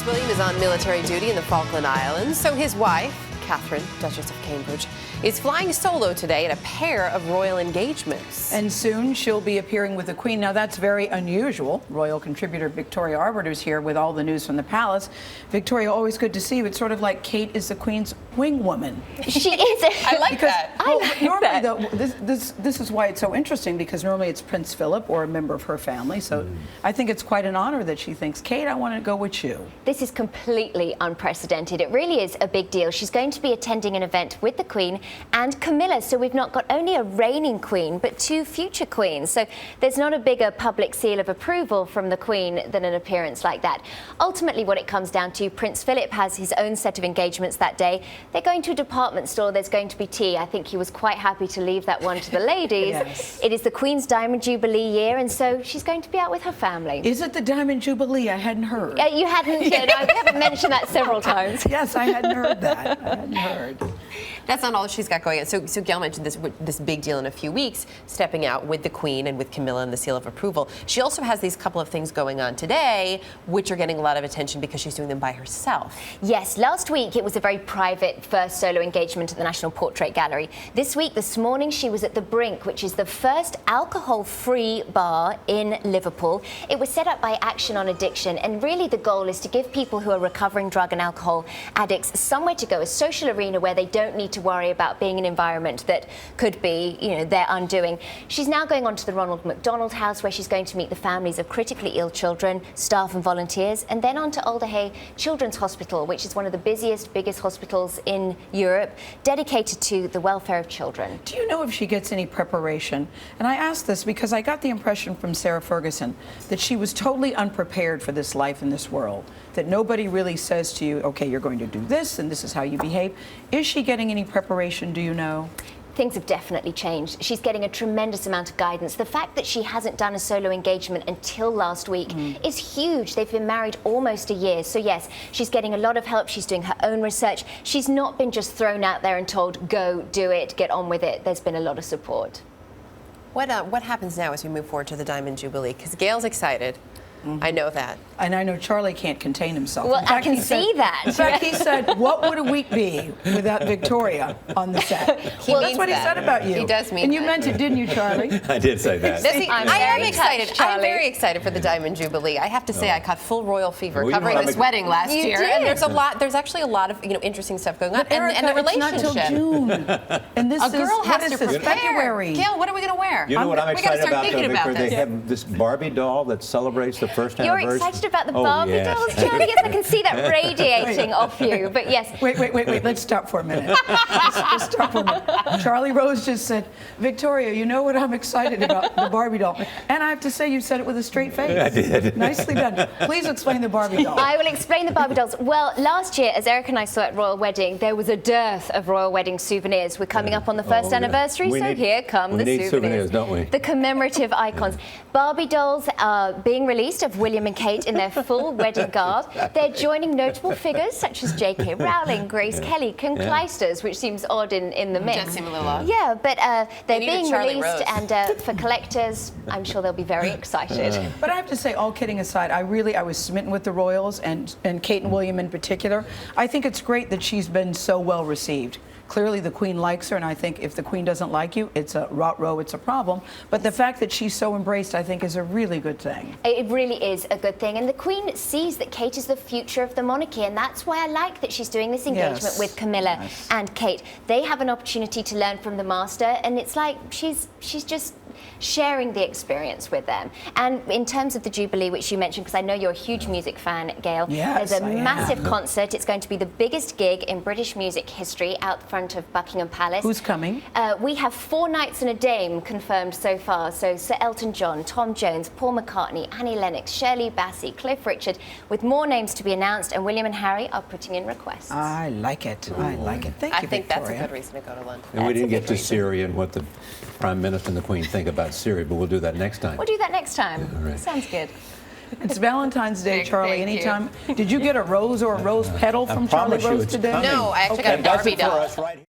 William is on military duty in the Falkland Islands, so his wife, Catherine, Duchess of Cambridge, is flying solo today at a pair of royal engagements. And soon she'll be appearing with the Queen. Now that's very unusual. Royal contributor Victoria Arbiter is here with all the news from the palace. Victoria, always good to see you. It's sort of like Kate is the Queen's wing woman. She is. I like that. Normally, though, this is why it's so interesting, because normally it's Prince Philip or a member of her family. So I think it's quite an honor that she thinks, Kate, I want to go with you. This is completely unprecedented. It really is a big deal. She's going to be attending an event with the Queen and Camilla. So we've not got only a reigning Queen, but two future Queens. So there's not a bigger public seal of approval from the Queen than an appearance like that. Ultimately, what it comes down to, Prince Philip has his own set of engagements that day. They're going to a department store. There's going to be tea. I think he was quite happy to leave that one to the ladies. Yes. It is the Queen's Diamond Jubilee year, and so she's going to be out with her family. Is it the Diamond Jubilee? I hadn't heard. You hadn't, we haven't mentioned that several times. Yes, I hadn't heard that. I hadn't heard. That's not all she's got going on. So Gail mentioned this big deal in a few weeks, stepping out with the Queen and with Camilla and the seal of approval. She also has these couple of things going on today, which are getting a lot of attention because she's doing them by herself. Yes, last week it was a very private first solo engagement at the National Portrait Gallery. This morning, she was at the Brink, which is the first alcohol-free bar in Liverpool. It was set up by Action on Addiction, and really the goal is to give people who are recovering drug and alcohol addicts somewhere to go, a social arena where they don't need to worry about being in an environment that could be, their undoing. She's now going on to the Ronald McDonald House, where she's going to meet the families of critically ill children, staff and volunteers, and then on to Alderhay Children's Hospital, which is one of the biggest hospitals in Europe, dedicated to the welfare of children. Do you know if she gets any preparation? And I ask this because I got the impression from Sarah Ferguson that she was totally unprepared for this life in this world, that nobody really says to you, okay, you're going to do this and this is how you behave. Is she getting any preparation, do you know? Things have definitely changed. She's getting a tremendous amount of guidance. The fact that she hasn't done a solo engagement until last week is huge. They've been married almost a year. So yes, she's getting a lot of help. She's doing her own research. She's not been just thrown out there and told, go, do it, get on with it. There's been a lot of support. What happens now as we move forward to the Diamond Jubilee? Because Gail's excited. I know that. And I know Charlie can't contain himself. Well, I can see that. In fact, he said, what would a week be without Victoria on the set? Well, that's what he said about you. He does mean And you that. meant it, didn't you, Charlie? I did say that. I am excited. touched, I'm very excited for the Diamond Jubilee. I have to say, I caught full royal fever Well, covering this wedding last You year. did. And there's actually a lot of interesting stuff going on. But Erica, and the relationship. it's not till June. And this A girl is, has what to is this, prepare. February? Gail, what are we going to wear? You know what I'm We gotta excited start about, thinking though, about Victor? They this. have this Barbie doll that celebrates the first You're anniversary. excited about the Oh, Barbie yes. dolls, Charlie? Yes, I can see that radiating off you. But yes. Wait. Let's stop for a minute. Let's stop for a minute. Charlie Rose just said, Victoria, you know what I'm excited about? The Barbie doll. And I have to say, you said it with a straight face. I did. Nicely done. Please explain the Barbie doll. I will explain the Barbie dolls. Well, last year, as Eric and I saw at Royal Wedding, there was a dearth of Royal Wedding souvenirs. We're coming up on the first anniversary, so here come the We need souvenirs, don't we? The commemorative icons. Barbie dolls are being released of William and Kate in their full wedding garb. They're joining notable figures such as J.K. Rowling, Grace Kelly, Kim Clijsters, which seems odd in the mix. Does seem a little odd. Yeah, but they're need a being Charlie released, Rose. and for collectors, I'm sure they'll be very excited. But I have to say, all kidding aside, I was smitten with the royals and Kate and William in particular. I think it's great that she's been so well received. Clearly the Queen likes her, and I think if the Queen doesn't like you, it's a rot-row, it's a problem. But the fact that she's so embraced, I think, is a really good thing. It really is a good thing. And the Queen sees that Kate is the future of the monarchy, and that's why I like that she's doing this engagement with Camilla and Kate. They have an opportunity to learn from the master, and it's like she's just sharing the experience with them. And in terms of the Jubilee, which you mentioned, because I know you're a huge music fan, Gail, Yes, there's a I am. massive concert. It's going to be the biggest gig in British music history out front of Buckingham Palace. Who's coming? We have 4 knights and a dame confirmed so far. So Sir Elton John, Tom Jones, Paul McCartney, Annie Lennox, Shirley Bassey, Cliff Richard, with more names to be announced, and William and Harry are putting in requests. I like it. I like it. Thank you, I think that's a Victoria. good reason to go to London. And we That's didn't a get good to reason. Syria and what the Prime Minister and the Queen think about Syria, but we'll do that next time. We'll do that next time. All right. Sounds good. It's Valentine's Day, Charlie. Thank you. Anytime. Did you get a rose or a rose petal from Charlie promise you Rose it's today? coming. No, I actually Okay. got a Barbie That's it for doll. us right here.